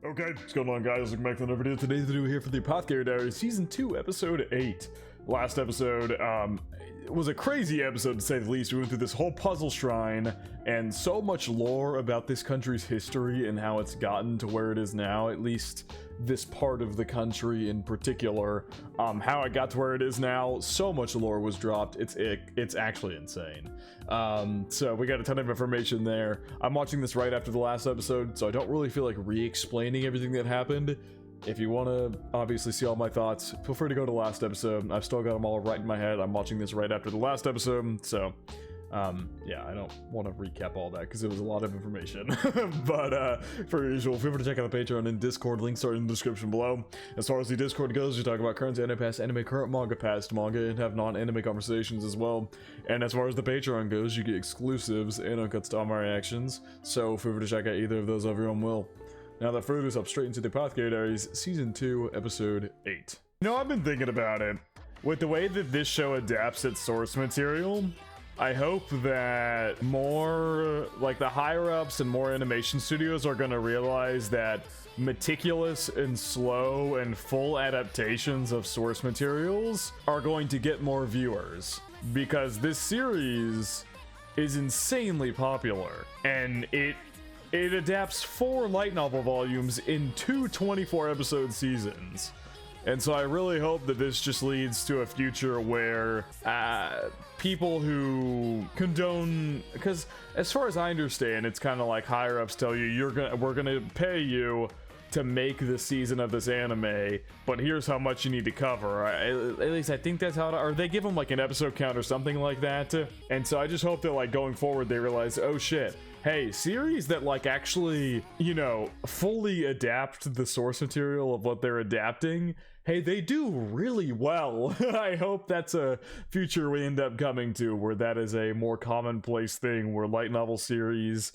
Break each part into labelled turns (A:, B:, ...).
A: Okay, what's going on, guys? Welcome back to another video. Today's video here for the Apothecary Diaries, Season 2, Episode 8. Last episode, it was a crazy episode to say the least. We went through this whole puzzle shrine, and so much lore about this country's history and how it's gotten to where it is now, at least this part of the country in particular. How it got to where it is now, so much lore was dropped, it's actually insane. So we got a ton of information there. I'm watching this right after the last episode, so I don't really feel like re-explaining everything that happened. If you want to obviously see all my thoughts, feel free to go to the last episode. I've still got them all right in my head. I'm watching this right after the last episode, so yeah, I don't want to recap all that because it was a lot of information. But for usual, feel free to check out the Patreon and Discord. Links are in the description below. As far as the Discord goes, we talk about current anime, past anime, current manga, past manga, and have non-anime conversations as well. And as far as the Patreon goes, you get exclusives and uncut to all my reactions. So feel free to check out either of those of your own will. Now that further us up straight into the Apothecary Diaries, Season 2, Episode 8. You know, I've been thinking about it. With the way that this show adapts its source material, I hope that more, like the higher-ups and more animation studios are going to realize that meticulous and slow and full adaptations of source materials are going to get more viewers. Because this series is insanely popular, and it adapts 4 light novel volumes in 2 24-episode seasons. And so I really hope that this just leads to a future where people who condone, because as far as I understand, it's kind of like higher ups tell you, we're gonna pay you to make the season of this anime, but here's how much you need to cover. At least I think that's how or they give them like an episode count or something like that. And so I just hope that like going forward they realize, oh shit, hey, series that like actually, you know, fully adapt the source material of what they're adapting, hey, they do really well. I hope that's a future we end up coming to, where that is a more commonplace thing, where light novel series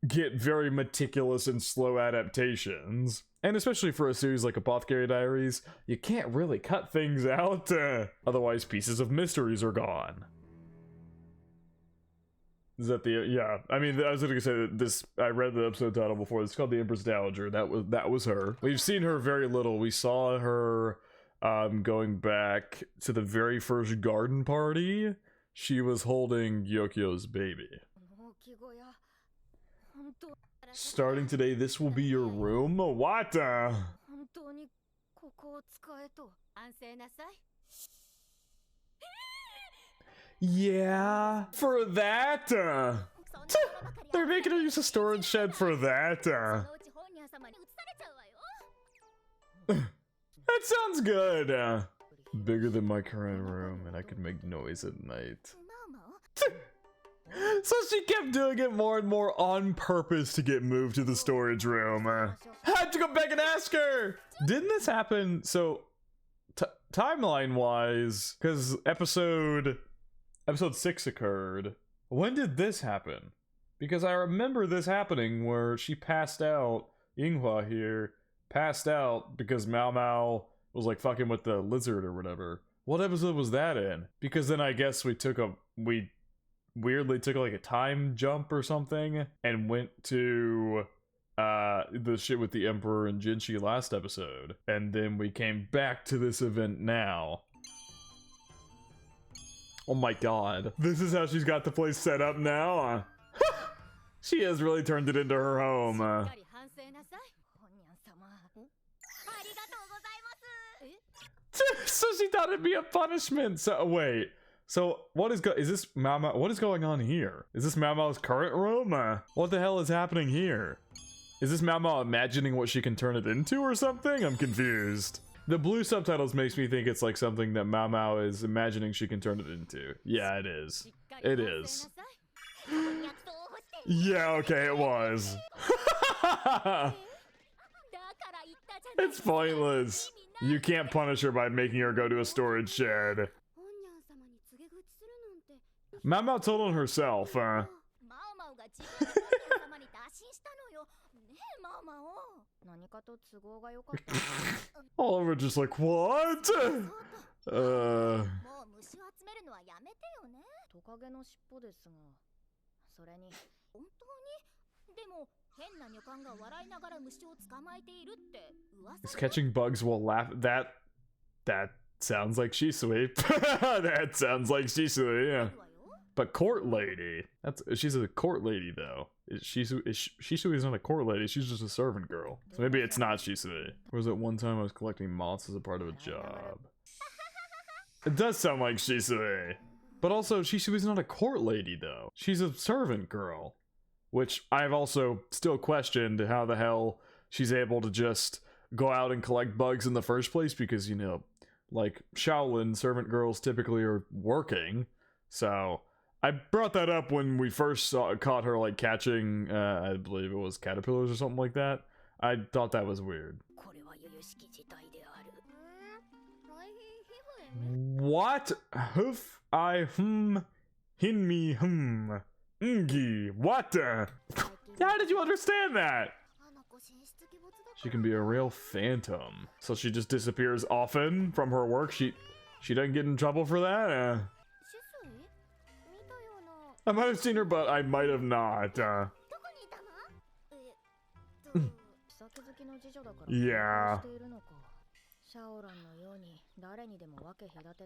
A: get very meticulous and slow adaptations. And especially for a series like Apothecary Diaries, you can't really cut things out, otherwise pieces of mysteries are gone. Is that the, yeah, I mean, I was gonna say that this, I read the episode title before, it's called The Empress Dowager, that was her. We've seen her very little. We saw her going back to the very first garden party. She was holding Yokio's baby. Starting today, this will be your room? What? Yeah, for that? They're making her use a storage shed for that? That sounds good. Bigger than my current room, and I can make noise at night. So she kept doing it more and more on purpose to get moved to the storage room. I had to go back and ask her! Didn't this happen, so, timeline-wise, because episode 6 occurred, when did this happen? Because I remember this happening where she passed out, Yinghua here, passed out because Mao Mao was like fucking with the lizard or whatever. What episode was that in? Because then I guess we weirdly took like a time jump or something and went to the shit with the Emperor and Jinchi last episode, and then we came back to this event now. Oh my god, this is how she's got the place set up now? She has really turned it into her home. So she thought it'd be a punishment. So wait, so what is this Mama? What is going on here? Is this Mama's current room? What the hell is happening here? Is this Mama imagining what she can turn it into or something? I'm confused. The blue subtitles makes me think it's like something that Mao Mao is imagining she can turn it into. Yeah, it is. It is. Yeah, okay, it was. It's pointless. You can't punish her by making her go to a storage shed. Mao Mao told on herself, all over just like, what? Is catching bugs while laugh that sounds like Shisui. That sounds like Shisui, yeah. But court lady. She's a court lady though. Shisui is not a court lady, she's just a servant girl. So maybe it's not Shisui. Or was it one time I was collecting moths as a part of a job? It does sound like Shisui. But also, Shisui's not a court lady though. She's a servant girl. Which I've also still questioned how the hell she's able to just go out and collect bugs in the first place, because, you know, like Shaolin, servant girls typically are working. So I brought that up when we first caught her like catching, I believe it was caterpillars or something like that. I thought that was weird. What? Hoof, I, hin me, ngi, what? How did you understand that? She can be a real phantom. So she just disappears often from her work? She doesn't get in trouble for that? I might have seen her, but I might have not. Yeah.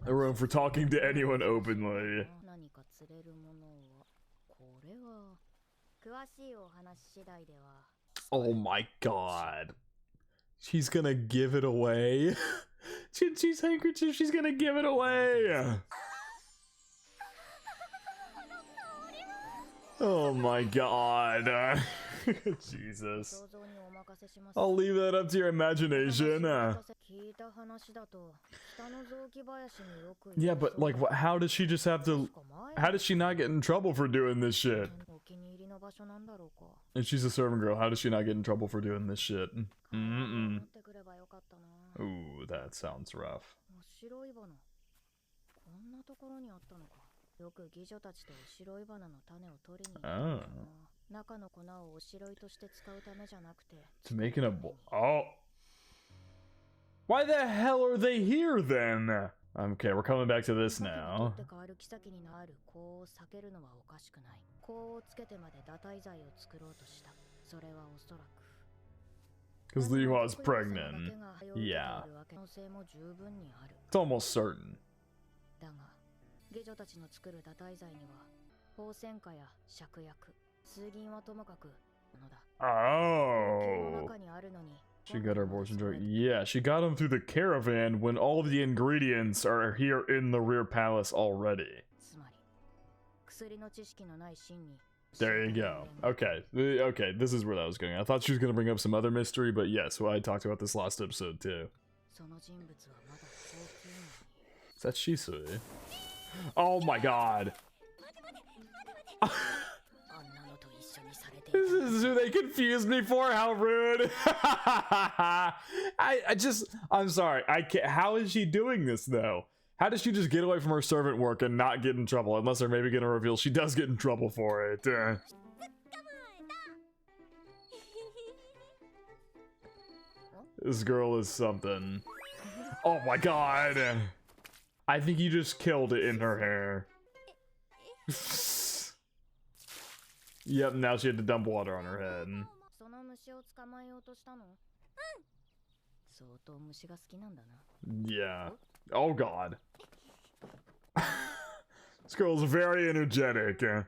A: A room for talking to anyone openly. Oh my god. She's gonna give it away. Chin-Chi's handkerchief, she's gonna give it away. Oh my god. Jesus. I'll leave that up to your imagination. Yeah, but like, how does she just have to... How does she not get in trouble for doing this shit? And she's a servant girl. How does she not get in trouble for doing this shit? Ooh, that sounds rough. Oh. To make an oh. Why the hell are they here then? Okay, we're coming back to this now. Because Lihua's pregnant. Yeah. It's almost certain. Oh. She got her abortion drug. Yeah, she got them through the caravan when all of the ingredients are here in the rear palace already. There you go. Okay. Okay, this is where that was going. I thought she was going to bring up some other mystery, but yes, well, I talked about this last episode too. Is that Shisui? Oh my god. This is who they confused me for? How rude. I'm sorry. I can't. How is she doing this though? How does she just get away from her servant work and not get in trouble? Unless they're maybe going to reveal she does get in trouble for it. This girl is something. Oh my god. I think you just killed it in her hair. Yep, now she had to dump water on her head. Yeah. Oh god. This girl's very energetic. The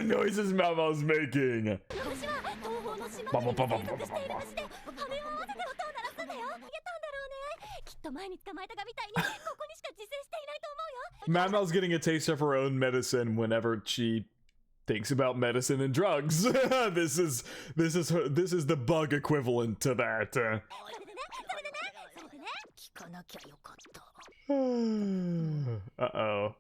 A: noises Mama's making. Mama's getting a taste of her own medicine whenever she thinks about medicine and drugs. This is the bug equivalent to that. Uh-oh.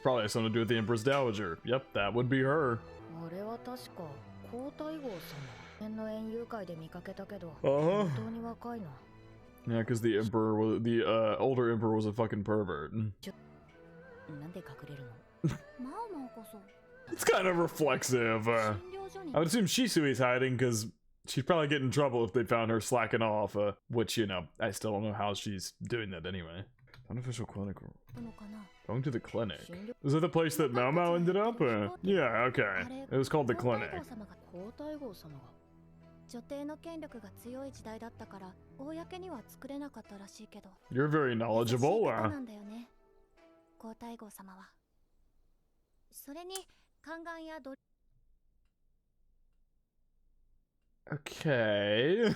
A: Probably has something to do with the Empress Dowager. Yep, that would be her. Uh-huh. Yeah, because the emperor was the older emperor was a fucking pervert. It's kind of reflexive. I would assume Shisui's hiding because she'd probably get in trouble if they found her slacking off. Which, you know, I still don't know how she's doing that anyway. Unofficial clinic.
B: なのかな。
A: Going to the clinic. Is that the place that Mao Mao ended up? Yeah, okay. It was called the clinic.
B: 皇太后様が女帝の権力が強い時代だったから公には作れなかったらしいけど。
A: You're very
B: 優しい
A: knowledgeable.
B: 方なんだよね。皇太后様は。それに宦官やド
A: Okay.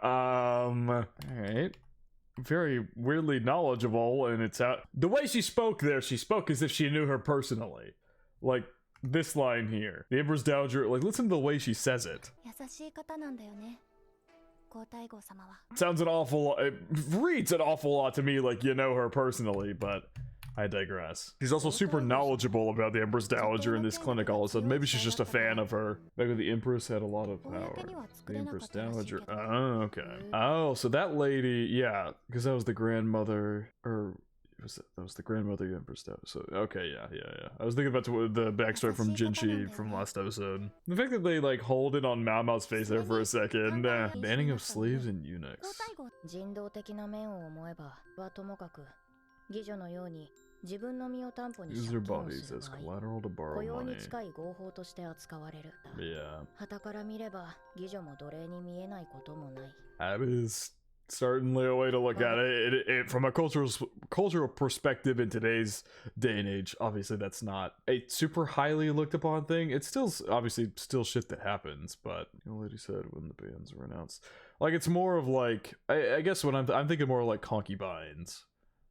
A: Alright. Very weirdly knowledgeable, and it's out. The way she spoke there, she spoke as if she knew her personally. Like this line here. The Empress Dowager, like, listen to the way she says it.
B: 優しい方なんだよね。皇太后様は。
A: Sounds an awful lot, it reads an awful lot to me like you know her personally, but I digress. She's also super knowledgeable about the Empress Dowager in this clinic all of a sudden. Maybe she's just a fan of her. Maybe the Empress had a lot of power. The Empress Dowager. Oh, okay. Oh, so that lady, yeah, because that was the grandmother, or that was the grandmother of the Empress Dowager. So, okay, yeah. I was thinking about the backstory from Jinchi from last episode. The fact that they, like, hold it on Mao Mao's face there for a second. Banning of slaves and eunuchs.
B: 人道的な面を思えばはともかく妓女のように自分の身を担保に
A: Use
B: 借
A: their
B: 金を
A: bodies
B: する
A: as
B: 場合
A: collateral to
B: 雇
A: borrow
B: 用に
A: money.
B: 近い合法として扱われる。
A: Yeah.
B: 傍から見れば妓女も奴隷に見えないこともない。
A: That is certainly a way to look at it. From a cultural perspective in today's day and age, obviously that's not a super highly looked upon thing. It's still obviously still shit that happens, but the old lady said when the bans were announced, like it's more of like I guess when I'm thinking more like concubines.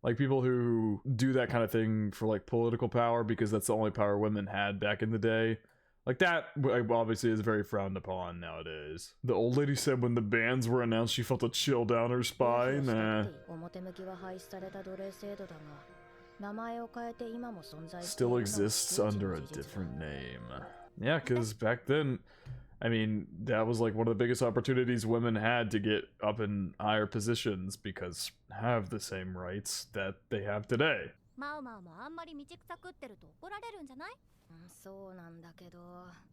A: Like people who do that kind of thing for like political power because that's the only power women had back in the day. Like that obviously is very frowned upon nowadays. The old lady said when the bans were announced she felt a chill down her spine.
B: 表向きは廃止された奴隷制度だが、名前を変えて今も存在してい
A: Still
B: るのは
A: exists under a
B: 事実だ。
A: different name. Yeah, because back then, I mean, that was like one of the biggest opportunities women had to get up in higher positions because have the same rights that they have today.
B: マウマウもあんまり道草食ってると怒られるんじゃない？そうなんだけど、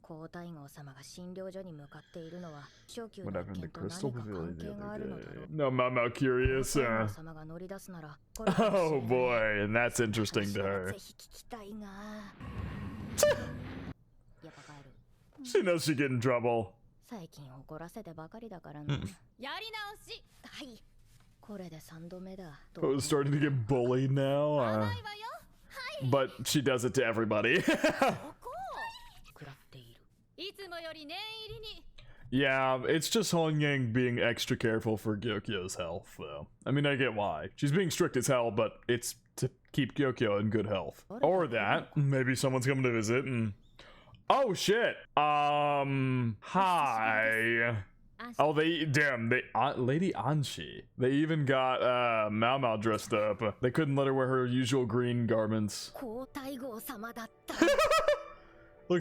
B: 皇太后様が診療所に向かっているのは初級の
A: What
B: 一
A: happened to
B: 件と何
A: Crystal
B: か
A: Pavilion
B: 関
A: the
B: 係があるのだ
A: other
B: ろ
A: day?
B: う。
A: No, I'm curious.
B: 皇太后様が乗り出すなら、これかもしれ
A: Oh
B: ない。
A: boy, and that's interesting to
B: 私は
A: her.
B: ぜひ聞きたいが。やっぱ帰る。
A: She knows she get in trouble.
B: 最近怒らせてばかりだからな。やり直し。はい。これで3度目だ。
A: Oh, starting to get bullied now.
B: 甘いわよ。
A: But she does it to everybody.
B: 食らっている。いつもより念入りに。
A: Yeah, it's just Hongyang being extra careful for Gyokyo's health, though. I mean, I get why. She's being strict as hell, but it's to keep Gyokyo in good health. Or that. Maybe someone's coming to visit and... Oh, shit! Hi! Oh, damn, Lady Anshi. They even got, Mao Mao dressed up. They couldn't let her wear her usual green garments. Looks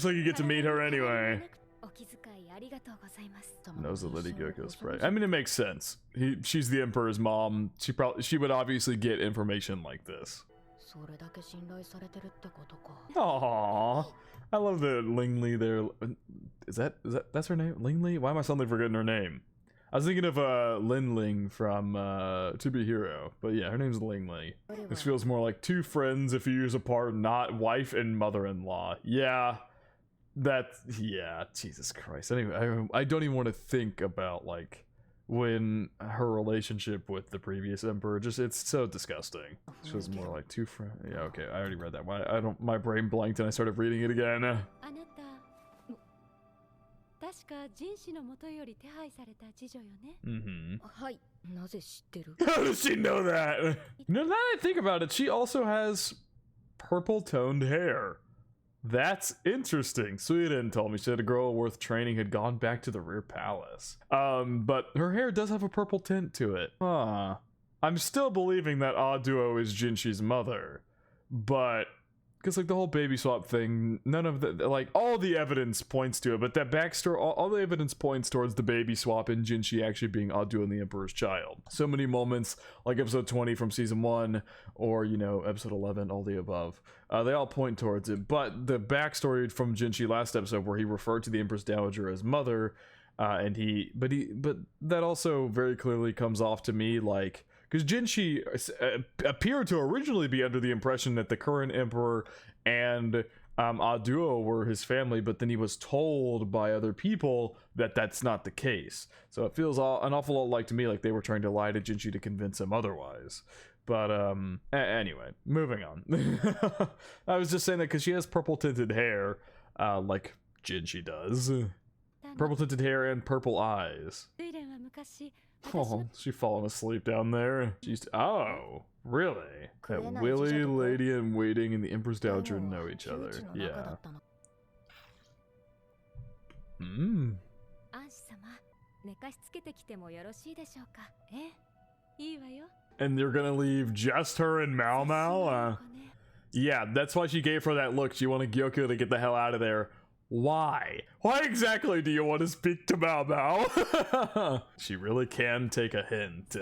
A: like you get to meet her anyway. Knows the Lady Gyokyo spray. I mean, it makes sense. She's the Emperor's mom. She would obviously get information like this. Aww. I love the Lingli there. That's her name? Lingli? Why am I suddenly forgetting her name? I was thinking of Lin Ling from To Be Hero, but yeah, her name's Lingli. This feels more like two friends a few years apart, not wife and mother-in-law. Yeah, yeah, Jesus Christ. Anyway, I don't even want to think about like when her relationship with the previous emperor, it's so disgusting. This was more like two friends. Yeah, okay, I already read that. Why my brain blanked and I started reading it again. Mm-hmm. How does she know that? Now that I think about it, she also has purple toned hair. That's interesting. Suiden told me she said a girl worth training had gone back to the rear palace. But her hair does have a purple tint to it. Huh. I'm still believing that Duo is Jinshi's mother, but because like the whole baby swap thing, none of the like all the evidence points to it, but that backstory, all the evidence points towards the baby swap and Jinshi actually being Duo and the Emperor's child. So many moments, like episode 20 from season 1, or you know episode 11, all the above. They all point towards it, but the backstory from Jinshi last episode, where he referred to the Empress Dowager as mother, but that also very clearly comes off to me like because Jinshi appeared to originally be under the impression that the current emperor and Aduo were his family, but then he was told by other people that that's not the case. So it feels an awful lot like to me like they were trying to lie to Jinshi to convince him otherwise. But anyway, moving on. I was just saying that because she has purple tinted hair, like Jinshi does. Purple tinted hair and purple eyes. Oh, she's falling asleep down there. She's oh, really? That Willy, Lady in Waiting, and the Empress Dowager know each other. Yeah. Hmm. And you're gonna leave just her and Mao Mao? Yeah, that's why she gave her that look. She wanted Gyoko to get the hell out of there. Why? Why exactly do you want to speak to Mao Mao? She really can take a hint.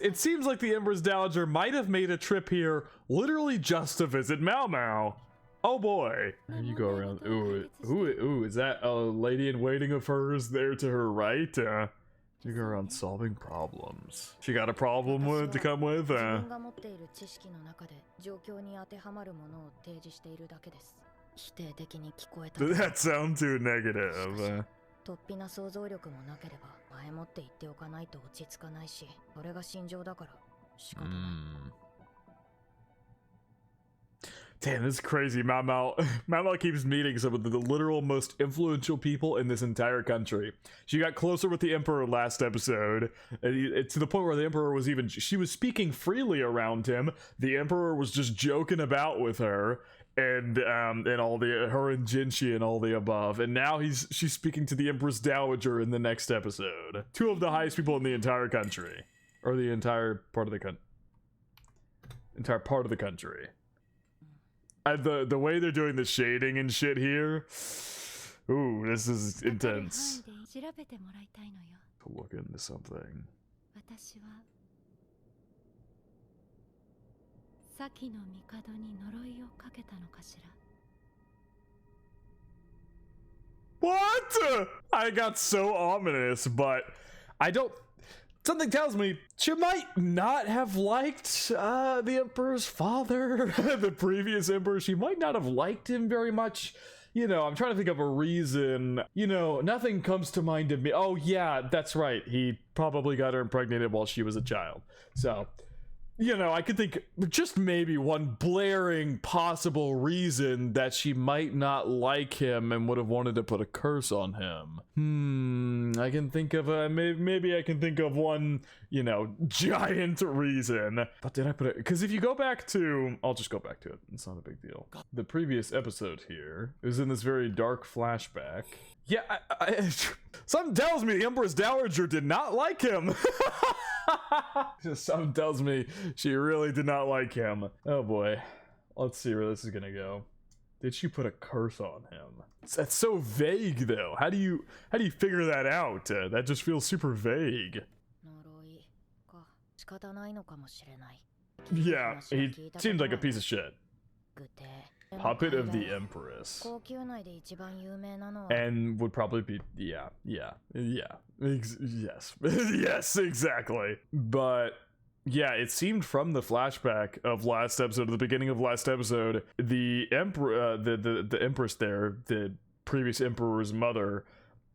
A: It seems like the Empress Dowager might have made a trip here literally just to visit Mao Mao. Oh boy. Here you go around. Ooh, is that a lady in waiting of hers there to her right? You go around solving problems. She got a problem to come with? Does that sound too negative? Damn, this is crazy. Mao Mao keeps meeting some of the literal most influential people in this entire country. She got closer with the Emperor last episode, to the point where the Emperor was she was speaking freely around him. The Emperor was just joking about with her, and all her and Jinshi and all the above. And now she's speaking to the Empress Dowager in the next episode. Two of the highest people in the entire country, or the entire part of the country. The way they're doing the shading and shit here, ooh, this is intense. To look into something. What? I got so ominous, but I don't. Something tells me she might not have liked the Emperor's father, the previous Emperor. She might not have liked him very much. You know, I'm trying to think of a reason. You know, nothing comes to mind to me. Oh, yeah, that's right. He probably got her impregnated while she was a child. So, you know, I could think just maybe one blaring possible reason that she might not like him and would have wanted to put a curse on him. I can think of maybe I can think of one, you know, giant reason. But did I put it? Because if you go back to, I'll just go back to it. It's not a big deal. The previous episode here is in this very dark flashback. Yeah, something tells me the Empress Dowager did not like him. Something tells me she really did not like him. Oh boy. Let's see where this is gonna go. Did she put a curse on him? That's so vague though. How do you figure that out? That just feels super vague. Yeah, he seemed like a piece of shit. Puppet of the Empress. And would probably be, yes. Yes, exactly. But yeah, it seemed from the flashback of last episode, the beginning of last episode, the Emperor, the Empress there, the previous Emperor's mother,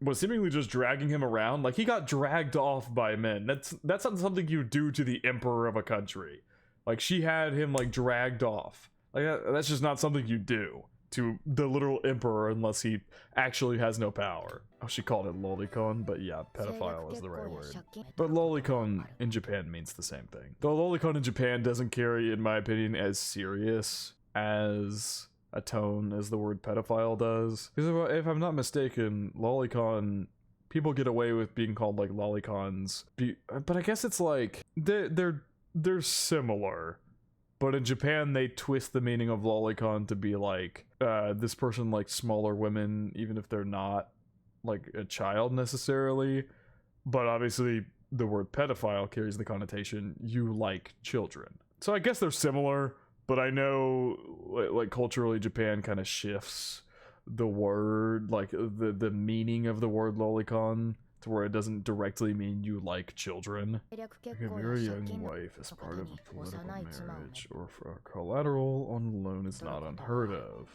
A: was seemingly just dragging him around. Like, he got dragged off by men. That's not something you do to the Emperor of a country. Like, she had him, like, dragged off. Like, that's just not something you do to the literal Emperor unless he actually has no power. Oh, she called it lolicon, but yeah, pedophile is the right word. But lolicon in Japan means the same thing. Though lolicon in Japan doesn't carry, in my opinion, as serious as a tone as the word pedophile does. Because if I'm not mistaken, lolicon, people get away with being called like lolicons. But I guess it's like, they're similar. But in Japan, they twist the meaning of lolicon to be like, this person likes smaller women, even if they're not like a child necessarily. But obviously, the word pedophile carries the connotation, you like children. So I guess they're similar, but I know, like culturally, Japan kind of shifts the word, like the meaning of the word lolicon to where it doesn't directly mean you like children. You can marry a young wife as part of a political marriage or for collateral on a loan is not unheard of.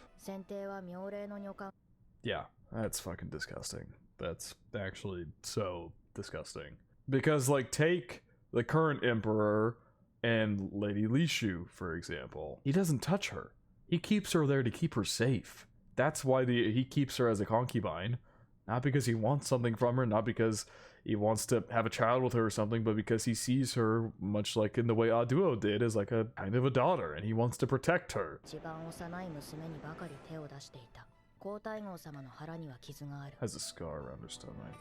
A: Yeah, that's fucking disgusting. That's actually so disgusting. Because, like, take the current emperor and Lady Lishu, for example. He doesn't touch her. He keeps her there to keep her safe. That's why he keeps her as a concubine. Not because he wants something from her, not because he wants to have a child with her or something, but because he sees her, much like in the way Aduo did, as like a kind of a daughter, and he wants to protect her. Has a scar around her stomach.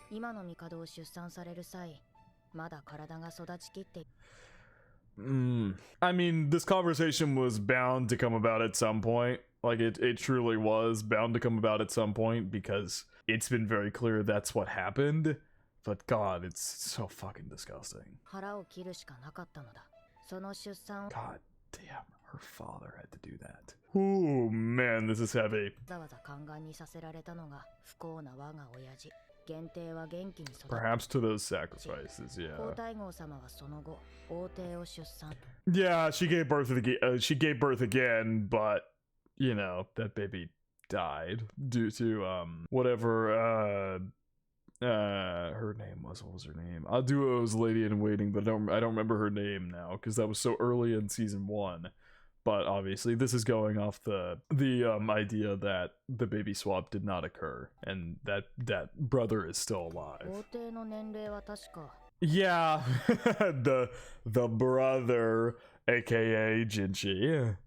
A: I mean, this conversation was bound to come about at some point. Like, it truly was bound to come about at some point, because it's been very clear that's what happened. But God, it's so fucking disgusting. God damn, her father had to do that. Ooh, man, this is heavy. Perhaps to those sacrifices, yeah. Yeah, she gave birth again, but you know, that baby died due to whatever her name was. What was her name? Aduo's lady in waiting, but I don't remember her name now because that was so early in season 1. But obviously, this is going off the idea that the baby swap did not occur, and that brother is still alive. Yeah, the brother, aka Jinchi,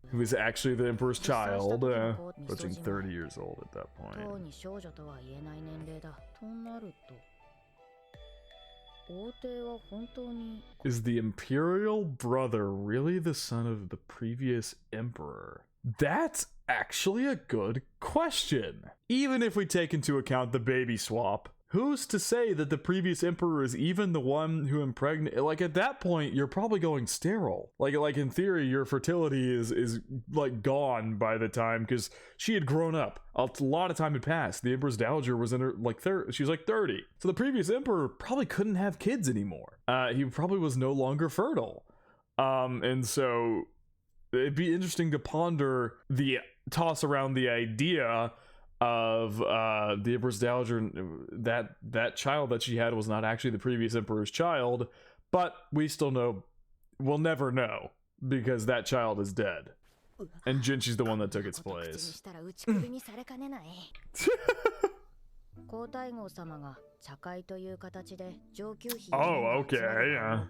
A: who is actually the emperor's child, approaching 30 years old at that point. Is the imperial brother really the son of the previous emperor? That's actually a good question. Even if we take into account the baby swap, who's to say that the previous emperor is even the one who impregnated? Like, at that point, you're probably going sterile. Like in theory, your fertility is like gone by the time, because she had grown up. A lot of time had passed. The Empress Dowager was in her she was like 30. So the previous emperor probably couldn't have kids anymore. He probably was no longer fertile. And so it'd be interesting to toss around the idea of the Empress Dowager, that child that she had was not actually the previous emperor's child, but we'll never know, because that child is dead, and Jinchi's the one that took its place. Oh, okay, yeah.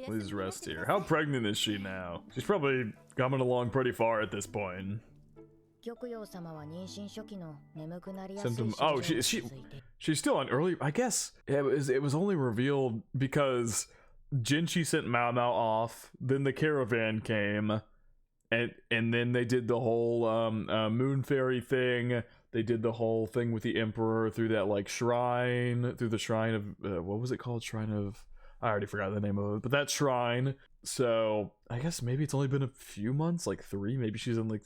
A: Please rest here. How pregnant is she now? She's probably coming along pretty far at this point. Symptom. Oh, she's still on early. I guess it was only revealed because Jinchi sent Mao Mao off. Then the caravan came, and then they did the whole moon fairy thing. They did the whole thing with the emperor through that like shrine, through the shrine of what was it called? Shrine of, I already forgot the name of it, but that shrine. So I guess maybe it's only been a few months, like 3. Maybe she's in like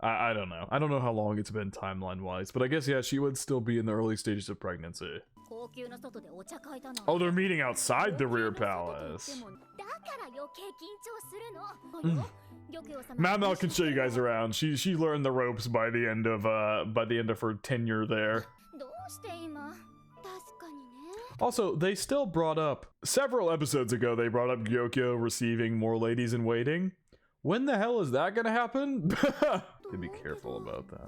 A: I don't know. I don't know how long it's been timeline wise, but I guess yeah, she would still be in the early stages of pregnancy. Oh, they're meeting outside the rear palace. Mao Mao can show you guys around. She learned the ropes by the end of her tenure there. Also, they still brought up several episodes ago. They brought up Gyokyo receiving more ladies in waiting. When the hell is that gonna happen? To be careful about that.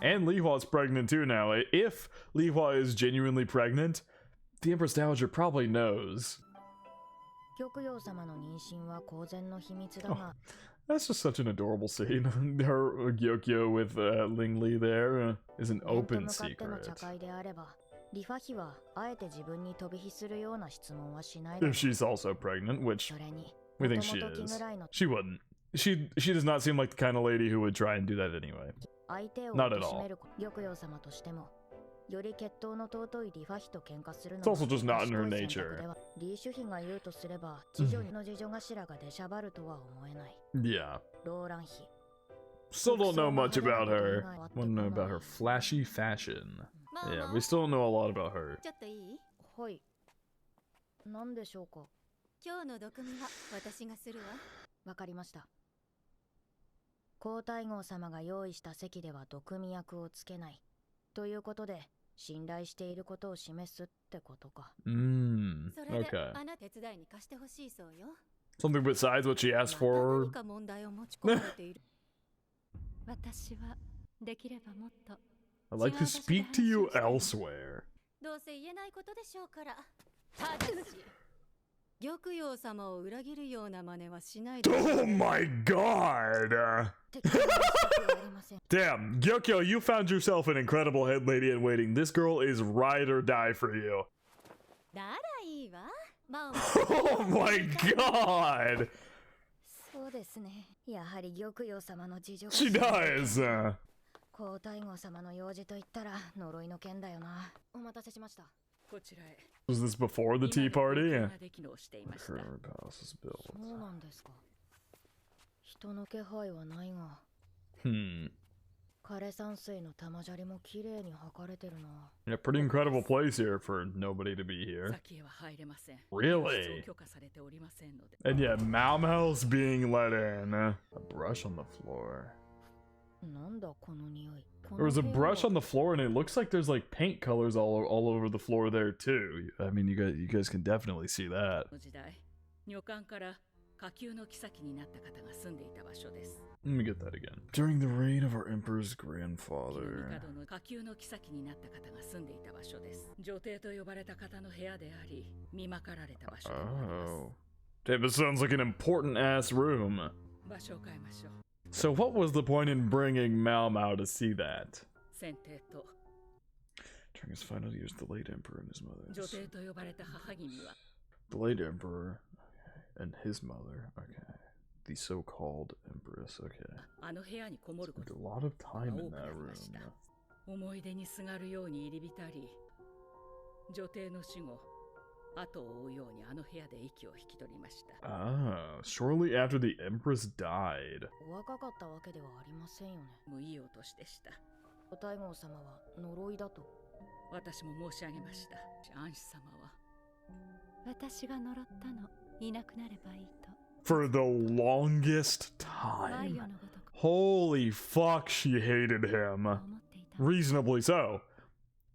A: And Li Hua's pregnant too now. If Li Hua is genuinely pregnant, the Empress Dowager probably knows. Oh, that's just such an adorable scene. Her Gyokyo with Ling Li there is an open secret. If she's also pregnant, which we think she is, she wouldn't. She does not seem like the kind of lady who would try and do that anyway. Not at all. It's also just not in her nature. Yeah. Still don't know much about her. Want to know about her flashy fashion. Yeah, we still don't know a lot about her.
B: ちょっといい？はい。何でしょうか？今日の毒味は私がするわ。わかりました。皇太后様が用意した席では毒味役をつけない。ということで、信頼していることを示すってことか。
A: Okay.
B: あなた手伝いに貸してほしいそうよ。
A: Something besides what she asked for.
B: 何か問題を持ち込まれている。私はできればもっと。
A: I'd like to speak to you elsewhere.
B: どうせ言えないことでしょうから。ただし、玉葉様を裏切るような真似はしないで。
A: Oh my god! Damn, Gyokyo, you found yourself an incredible head lady in waiting. This girl is ride or die for you.
B: ならいいわ。
A: Oh my god!
B: そうですね。やはり玉葉様の事情。
A: She does.
B: 皇太后様の用事と言ったら呪いの剣だよな。お待たせしました。こちらへ。
A: Was this before the tea party? Her
B: house
A: is built.
B: そうなんですか。人の気配はないが。枯山水の玉砂利も綺麗に履かれてるな。
A: Yeah, pretty incredible place here for nobody to be here. Really? And yeah, Mau Mau's being let in. A brush on the floor. There was a brush on the floor, and it looks like there's like paint colors all over the floor there too. I mean, you guys can definitely see that. Let me get that again. During the reign of our emperor's grandfather. Oh. Damn, this sounds like an important ass room. So what was the point in bringing Mau Mau to see that? During his final years, the late emperor and his mother. The late emperor and his mother. Okay. The so-called empress. Okay. Spent a lot of time in that room. Ah, shortly after the empress died. For the longest time. Holy fuck, she hated him. Reasonably so.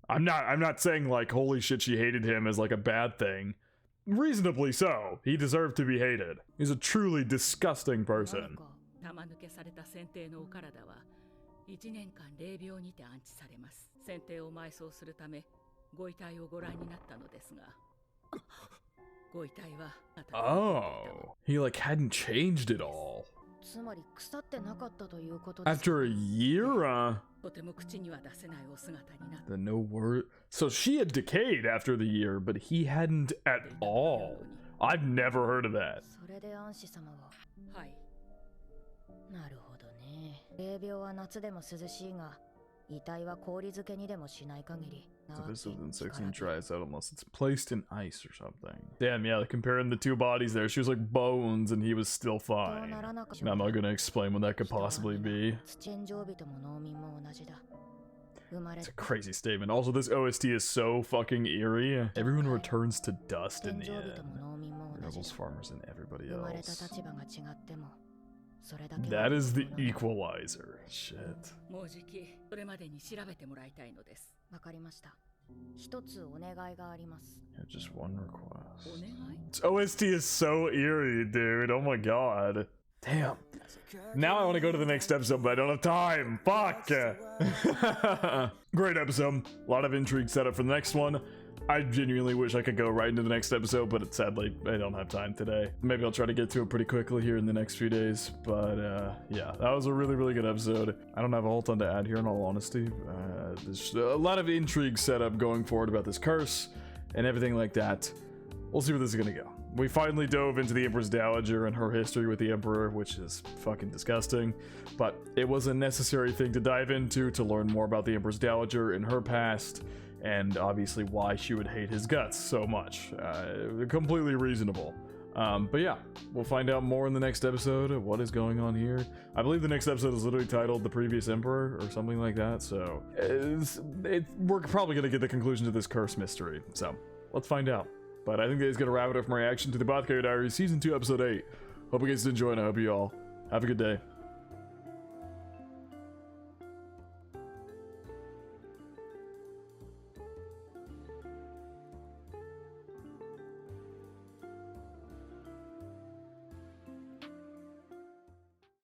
A: I'm not saying like holy shit she hated him as like a bad thing. Reasonably so. He deserved to be hated. He's a truly disgusting person. Oh, he like hadn't changed at all. After a year, the no word. So she had decayed after the year, but he hadn't at all. I've never heard of that. So this is insects and dries out unless it's placed in ice or something. Damn, yeah, comparing the two bodies there, she was like bones and he was still fine. Now I'm not gonna explain what that could possibly be. It's a crazy statement. Also, this OST is so fucking eerie. Everyone returns to dust in the end. Rebels, farmers, and everybody else. That is the equalizer. Shit. Yeah, just one request. This OST is so eerie, dude. Oh my god. Damn. Now I want to go to the next episode, but I don't have time. Fuck. Great episode. A lot of intrigue set up for the next one. I genuinely wish I could go right into the next episode, but sadly, I don't have time today. Maybe I'll try to get to it pretty quickly here in the next few days. But yeah, that was a really, really good episode. I don't have a whole ton to add here, in all honesty. There's a lot of intrigue set up going forward about this curse and everything like that. We'll see where this is gonna go. We finally dove into the Empress Dowager and her history with the Emperor, which is fucking disgusting. But it was a necessary thing to dive into to learn more about the Empress Dowager and her past, and obviously why she would hate his guts so much. Completely reasonable. But yeah, we'll find out more in the next episode of what is going on here. I believe the next episode is literally titled The Previous Emperor or something like that, so we're probably going to get the conclusion to this curse mystery, so let's find out. But I think that is going to wrap it up for my reaction to the Apothecary Diaries Season 2, Episode 8. Hope you guys enjoy, and I hope you all have a good day.